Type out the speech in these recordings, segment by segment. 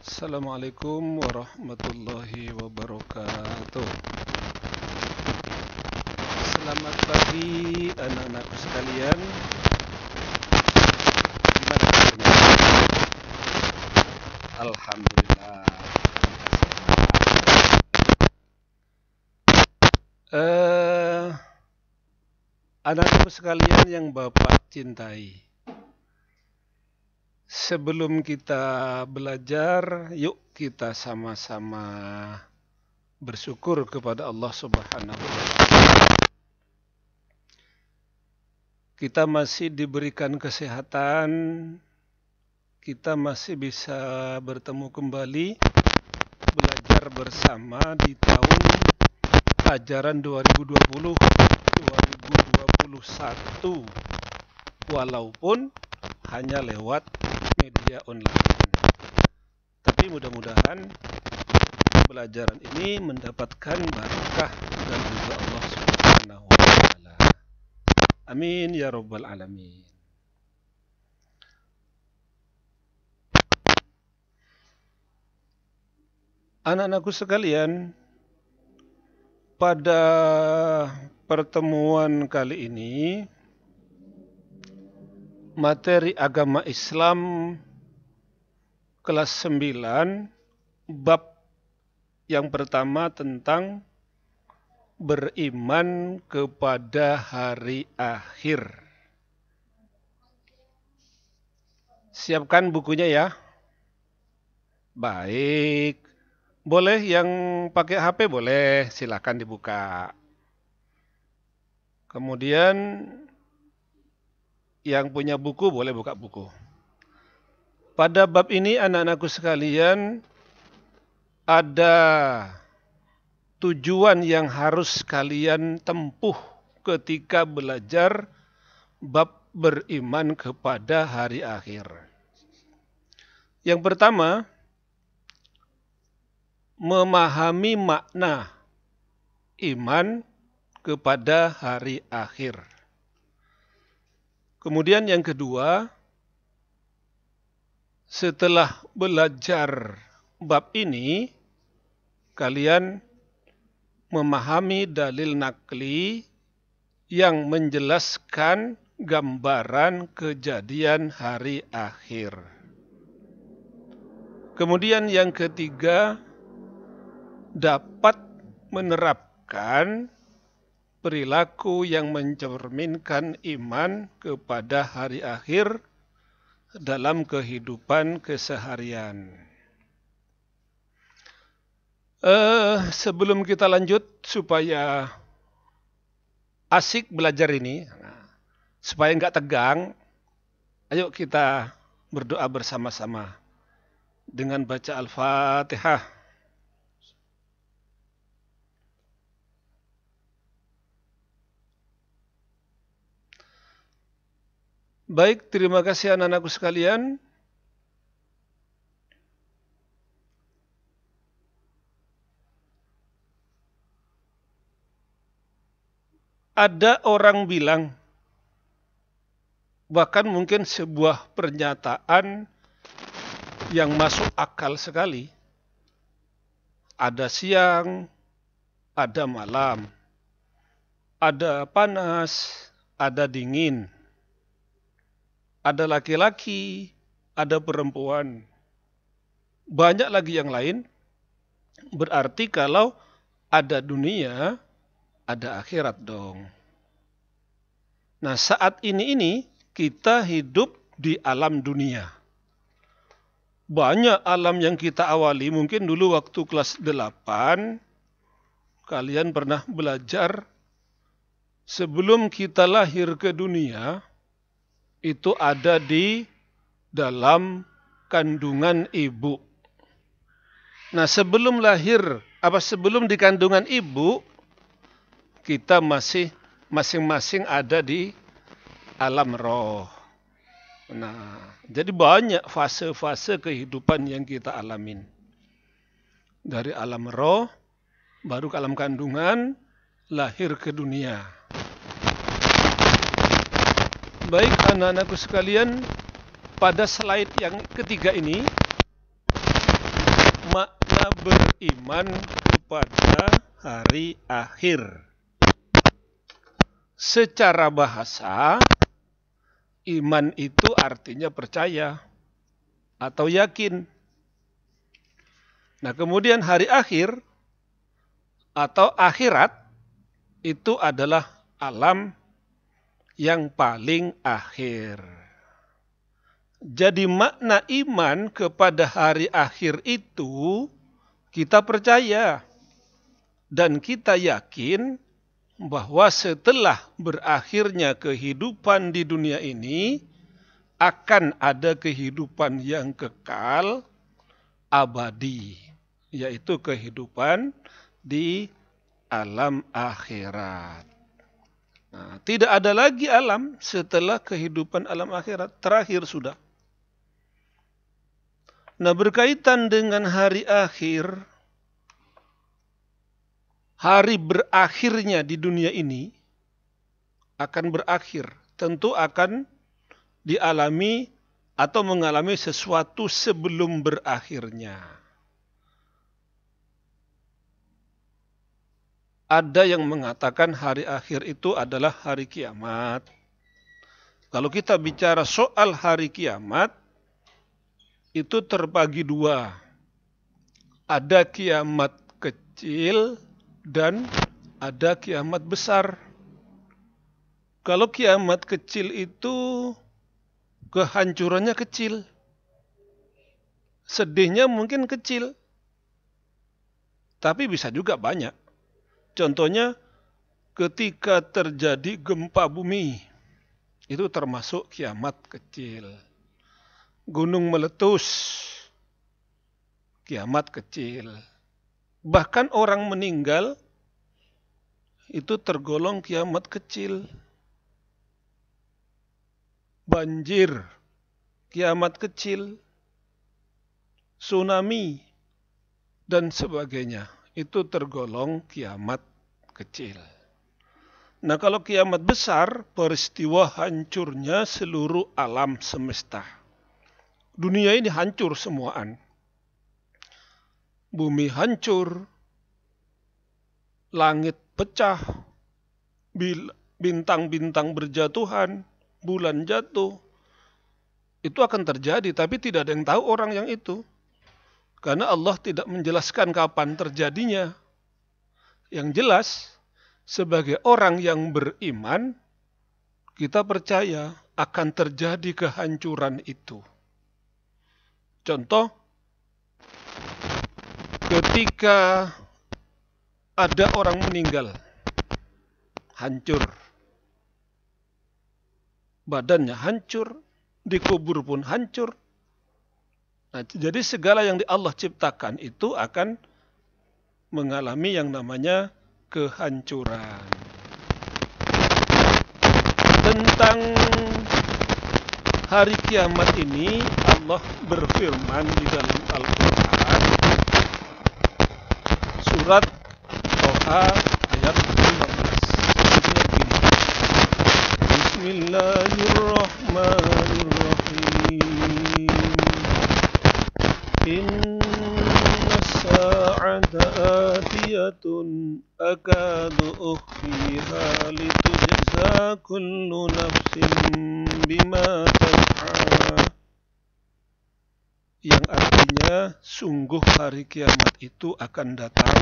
Assalamualaikum warahmatullahi wabarakatuh. Selamat pagi anak-anakku sekalian. Gimana kabarnya? Alhamdulillah. Anak-anakku sekalian yang Bapak cintai. Sebelum kita belajar, yuk kita sama-sama bersyukur kepada Allah Subhanahu wa Ta'ala. Kita masih diberikan kesehatan, kita masih bisa bertemu kembali, belajar bersama di tahun ajaran 2020-2021, walaupun hanya lewat media online. Tapi mudah-mudahan pembelajaran ini mendapatkan barakah dari ridha Allah Subhanahu wa Ta'ala. Amin ya rabbal alamin. Anak-anakku sekalian, pada pertemuan kali ini materi agama Islam kelas 9, bab yang pertama tentang beriman kepada hari akhir. Siapkan bukunya ya. Baik. Boleh yang pakai HP boleh, silakan dibuka. Kemudian yang punya buku boleh buka buku. Pada bab ini anak-anakku sekalian ada tujuan yang harus kalian tempuh ketika belajar bab beriman kepada hari akhir. Yang pertama, memahami makna iman kepada hari akhir. Kemudian yang kedua, setelah belajar bab ini, kalian memahami dalil nakli yang menjelaskan gambaran kejadian hari akhir. Kemudian yang ketiga, dapat menerapkan perilaku yang mencerminkan iman kepada hari akhir dalam kehidupan keseharian. Sebelum kita lanjut, supaya asik belajar ini, supaya nggak tegang, ayo kita berdoa bersama-sama dengan baca Al-Fatihah. Baik, terima kasih anak-anakku sekalian. Ada orang bilang, bahkan mungkin sebuah pernyataan yang masuk akal sekali. Ada siang, ada malam, ada panas, ada dingin. Ada laki-laki, ada perempuan, banyak lagi yang lain. Berarti kalau ada dunia, ada akhirat dong. Nah, saat ini kita hidup di alam dunia. Banyak alam yang kita awali, mungkin dulu waktu kelas 8, kalian pernah belajar sebelum kita lahir ke dunia, itu ada di dalam kandungan ibu. Nah, sebelum lahir, sebelum di kandungan ibu, kita masih masing-masing ada di alam roh. Nah, jadi banyak fase-fase kehidupan yang kita alamin. Dari alam roh, baru ke alam kandungan, lahir ke dunia. Baik anak-anakku sekalian, pada slide yang ketiga ini makna beriman kepada hari akhir. Secara bahasa, iman itu artinya percaya atau yakin. Nah, kemudian hari akhir atau akhirat itu adalah alam yang paling akhir. Jadi makna iman kepada hari akhir itu kita percaya dan kita yakin bahwa setelah berakhirnya kehidupan di dunia ini akan ada kehidupan yang kekal abadi, yaitu kehidupan di alam akhirat. Nah, tidak ada lagi alam setelah kehidupan alam akhirat, terakhir sudah. Nah, berkaitan dengan hari akhir, hari berakhirnya di dunia ini akan berakhir, tentu akan dialami atau mengalami sesuatu sebelum berakhirnya. Ada yang mengatakan hari akhir itu adalah hari kiamat. Kalau kita bicara soal hari kiamat, itu terbagi dua. Ada kiamat kecil dan ada kiamat besar. Kalau kiamat kecil itu kehancurannya kecil. Sedihnya mungkin kecil. Tapi bisa juga banyak. Contohnya ketika terjadi gempa bumi. Itu termasuk kiamat kecil. Gunung meletus, kiamat kecil. Bahkan orang meninggal, itu tergolong kiamat kecil. Banjir, kiamat kecil. Tsunami, dan sebagainya. Itu tergolong kiamat kecil. Nah, kalau kiamat besar, peristiwa hancurnya seluruh alam semesta. Dunia ini hancur semuaan. Bumi hancur, langit pecah, bintang-bintang berjatuhan, bulan jatuh. Itu akan terjadi, tapi tidak ada yang tahu orang yang itu. Karena Allah tidak menjelaskan kapan terjadinya. Yang jelas, sebagai orang yang beriman, kita percaya akan terjadi kehancuran itu. Contoh, ketika ada orang meninggal, hancur. Badannya hancur, dikubur pun hancur. Nah, jadi segala yang Allah ciptakan itu akan mengalami yang namanya kehancuran. Tentang hari kiamat ini Allah berfirman di dalam Al-Quran surat Toha ayat 15. Bismillahirrahmanirrahim. Inna sa'ata atiyatun akadu ukhfiha litujza kullu nafsin bima tas'a. Yang artinya sungguh hari kiamat itu akan datang.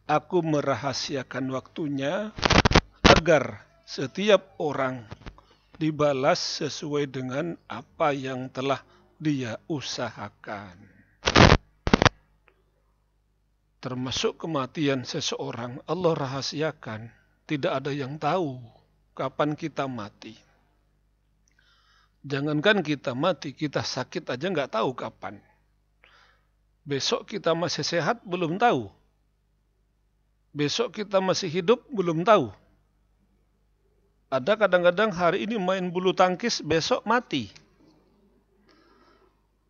Aku merahasiakan waktunya agar setiap orang dibalas sesuai dengan apa yang telah dia usahakan. Termasuk kematian seseorang, Allah rahasiakan. Tidak ada yang tahu kapan kita mati. Jangankan kita mati, kita sakit aja nggak tahu kapan. Besok kita masih sehat, belum tahu. Besok kita masih hidup, belum tahu. Ada kadang-kadang hari ini main bulu tangkis, besok mati.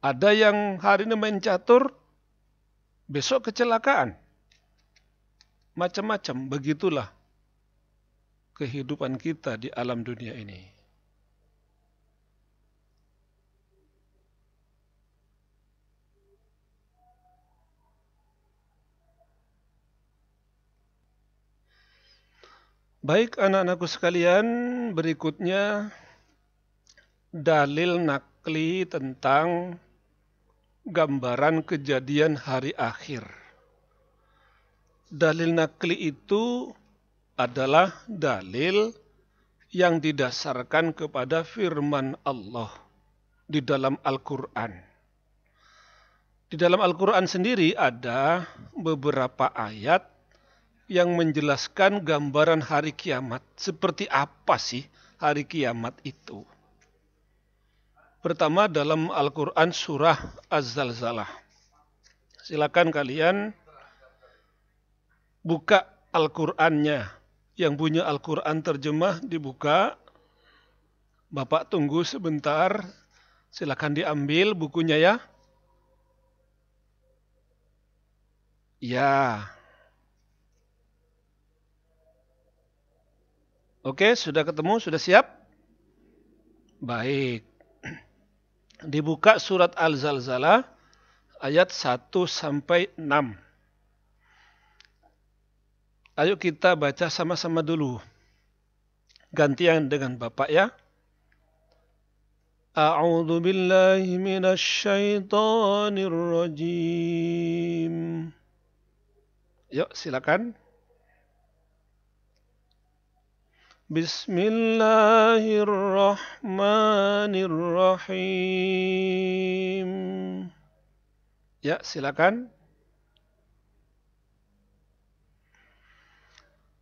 Ada yang hari ini main catur, besok kecelakaan. Macam-macam, begitulah kehidupan kita di alam dunia ini. Baik anak-anakku sekalian, berikutnya dalil nakli tentang gambaran kejadian hari akhir. Dalil nakli itu adalah dalil yang didasarkan kepada firman Allah di dalam Al-Quran. Di dalam Al-Quran sendiri ada beberapa ayat yang menjelaskan gambaran hari kiamat. Seperti apa sih hari kiamat itu? Pertama dalam Al-Quran surah Az-Zalzalah. Silakan kalian buka Al-Qurannya. Yang punya Al-Quran terjemah dibuka. Bapak tunggu sebentar. Silakan diambil bukunya ya. Ya. Oke, sudah ketemu? Sudah siap? Baik. Dibuka surat Al-Zalzalah ayat 1 sampai 6. Ayo kita baca sama-sama dulu. Gantian dengan Bapak ya. A'udzu billahi minasy syaithanir rajim. Yuk, silakan. Bismillahirrahmanirrahim. Ya, silakan.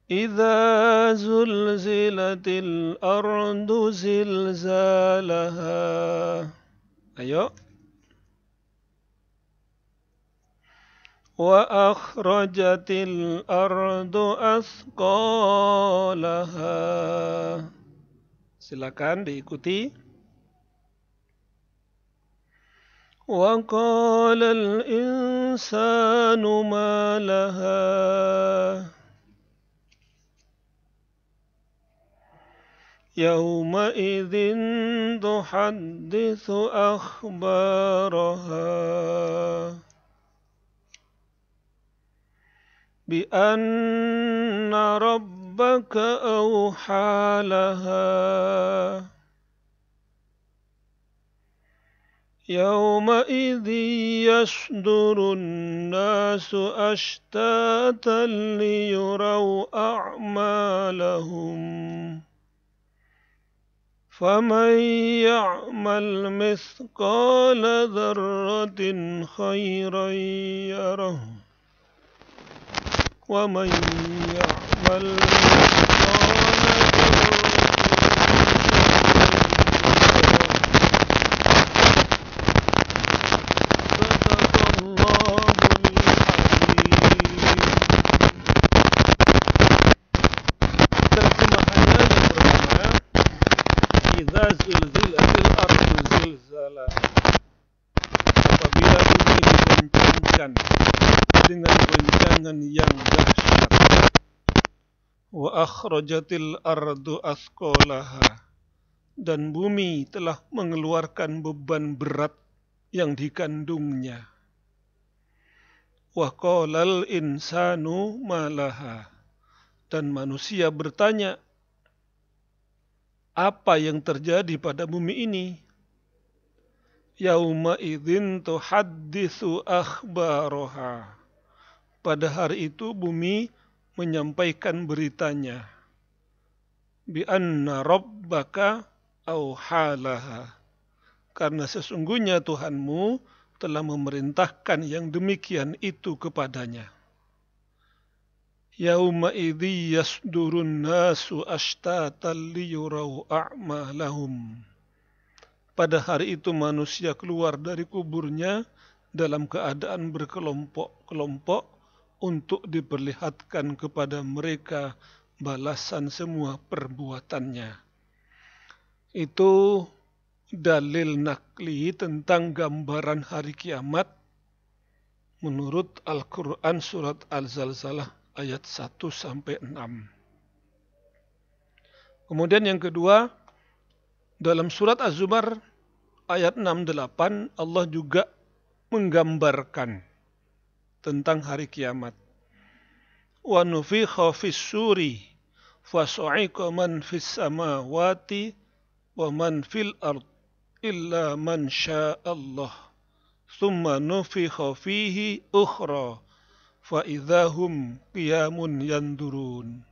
Idza zulzilatil ardu zilzalaha. Ayo. Wa akhrajatil ardu athqalaha. Silakan diikuti. Wa qala al-insanu ma laha. Yawma'idhin tuhaddithu akhbaraha. بأن ربك أوحى لها يومئذ يصدر الناس أشتاتا ليروا أعمالهم فمن يعمل مثقال ذرة خيرا يره ومن يعمل مثقال ذرة صدق الله العظيم. Terjemahannya yang pertama, idza zulzilatil ardu zilzalaha. Apabila bumi digoncangkan dengan goncangan yang dahsyat. Wa akhrajatil ardu athqalaha. Dan bumi telah mengeluarkan beban berat yang dikandungnya. Wa qalal insanu malaha. Dan manusia bertanya, apa yang terjadi pada bumi ini? Yauma idzin tuhadditsu akhbaraha. Pada hari itu bumi menyampaikan beritanya. Bi anna rabbaka auhalaha. Karena sesungguhnya Tuhanmu telah memerintahkan yang demikian itu kepadanya. Yauma idzi yasdurun nasu ashtatan liyurau a'malahum. Pada hari itu manusia keluar dari kuburnya dalam keadaan berkelompok-kelompok untuk diperlihatkan kepada mereka balasan semua perbuatannya. Itu dalil nakli tentang gambaran hari kiamat menurut Al-Quran surat Al-Zalzalah ayat 1 sampai 6. Kemudian yang kedua, dalam surat Az-Zumar ayat 6-8 Allah juga menggambarkan tentang hari kiamat. Wa nufikha fis suri Fasu'ika man fis samawati wa man fil ard illa man sya'allah. Thumma nufikha fihi ukhra fa idahum qiyamun yandurun.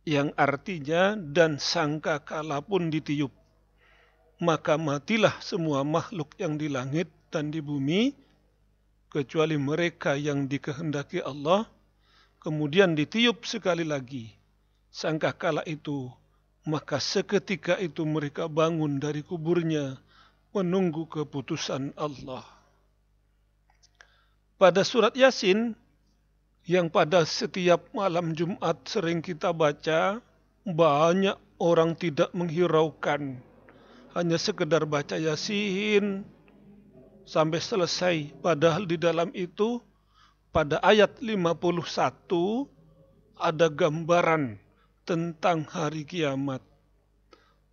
Yang artinya, dan sangkakala pun ditiup, maka matilah semua makhluk yang di langit dan di bumi, kecuali mereka yang dikehendaki Allah. Kemudian ditiup sekali lagi. Sangkakala itu, maka seketika itu mereka bangun dari kuburnya, menunggu keputusan Allah. Pada surat Yasin, yang pada setiap malam Jumat sering kita baca, banyak orang tidak menghiraukan. Hanya sekedar baca Yasin sampai selesai. Padahal di dalam itu, pada ayat 51, ada gambaran tentang hari kiamat.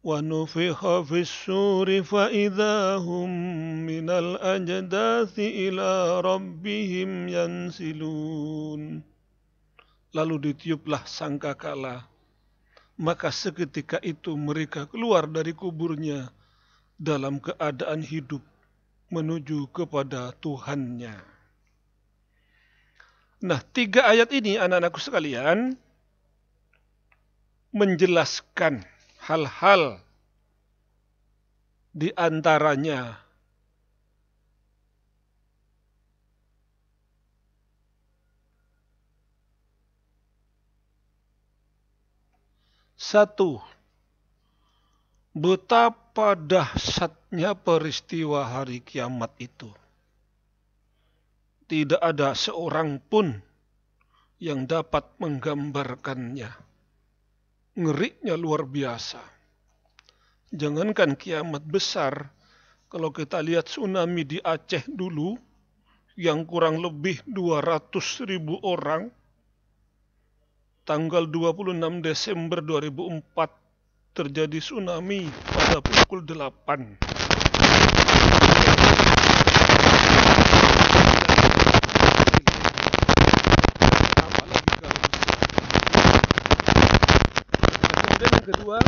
Wa nufikha fis-suri fa idahum minal ajdathi ila rabbihim yansilun. Lalu ditiuplah sangkakala, maka seketika itu mereka keluar dari kuburnya dalam keadaan hidup menuju kepada Tuhannya. Nah, 3 ayat ini anak-anakku sekalian menjelaskan hal-hal di antaranya satu, betapa dahsyatnya peristiwa hari kiamat itu. Tidak ada seorang pun yang dapat menggambarkannya. Ngerinya luar biasa. Jangankan kiamat besar, kalau kita lihat tsunami di Aceh dulu, yang kurang lebih 200.000 orang, tanggal 26 Desember 2004, terjadi tsunami pada pukul 8. Kedua,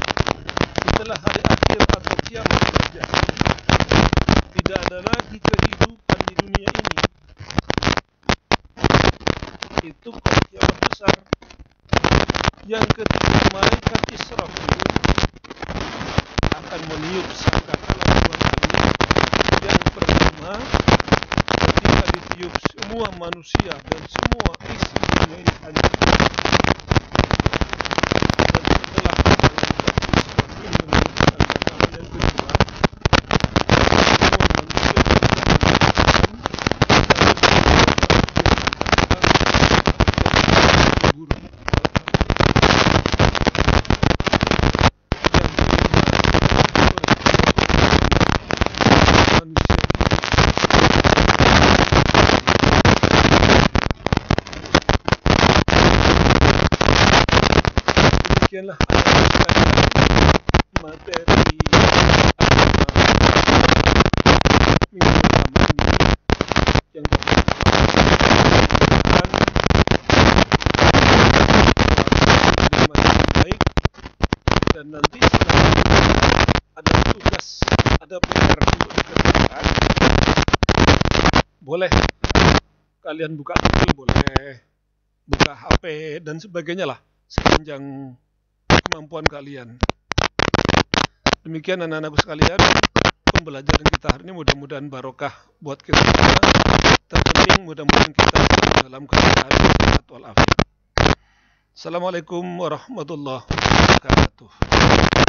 setelah hari akhir atau kiamat terjadi, tidak ada lagi kehidupan di dunia ini. Itu kalau kiamat besar. Yang ketiga, malaikat Israfil akan meniup sangkakala 2 kali. Yang pertama, ketika ditiup, semua manusia dan semua isi dunia ini hancur. Demikianlah materi minggu pertama ini yang kami baik, dan nanti ada tugas, ada PR untuk dikerjakan. Boleh kalian buka Google, boleh buka HP dan sebagainya lah, sepanjang kemampuan kalian. Demikian anak-anakku sekalian, pembelajaran kita hari ini mudah-mudahan barokah buat kita semua. Terpenting mudah-mudahan kita dalam keadaan sehat walafiat. Assalamualaikum warahmatullahi wabarakatuh.